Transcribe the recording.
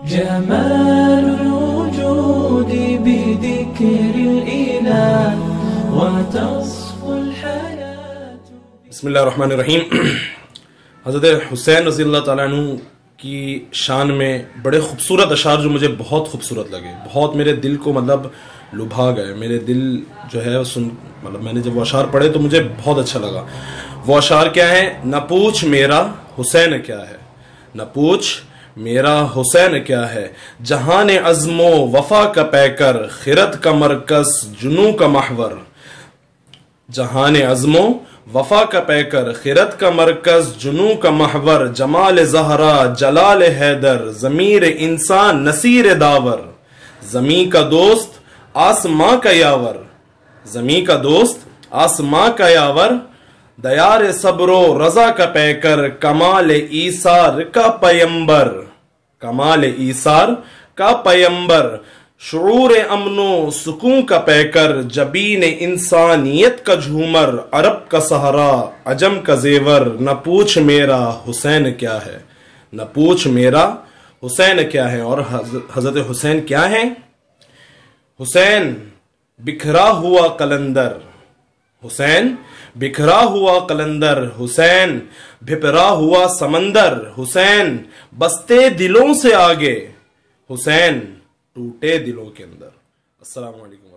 جمال الوجود بذكر الإله وتصفو الحياة. بسم اللہ الرحمن الرحیم. حضرت حسین رضی اللہ تعالیٰ عنہ کی شان میں بڑے خوبصورت اشعار جو مجھے بہت خوبصورت لگے، بہت میرے دل کو لبھا گئے. میرے دل جو ہے میں نے جب وہ اشعار پڑھے تو مجھے بہت اچھا لگا. وہ اشعار کیا ہیں؟ نہ پوچھ میرا حسین کیا ہے، نہ پوچھ میرا حسین کیا ہے، جہان عزم و وفا کا پیکر، خرد کا مرکز جنوں کا محور. جہان عزم و وفا کا پیکر، خرد کا مرکز جنوں کا محور، جمال زہرا جلال حیدر، ضمیر انسان نصیر داور. زمیں کا دوست آسماں کا یاور، زمیں کا دوست آسماں کا یاور، دیار صبر و رضا کا پیکر، کمال ایثار کا پیمبر، کمال ایثار کا پیمبر، شعور امن و سکون کا پیکر، جبین انسانیت کا جھومر، عرب کا سہرا عجم کا زیور. نہ پوچھ میرا حسین کیا ہے، نہ پوچھ میرا حسین کیا ہے. اور حضرت حسین کیا ہیں؟ حسین بکھرا ہوا قلندر، حسین بکھرا ہوا قلندر، حسین بھپرا ہوا سمندر، حسین بستے دلوں سے آگے، حسین ٹوٹے دلوں کے اندر. السلام علیکم.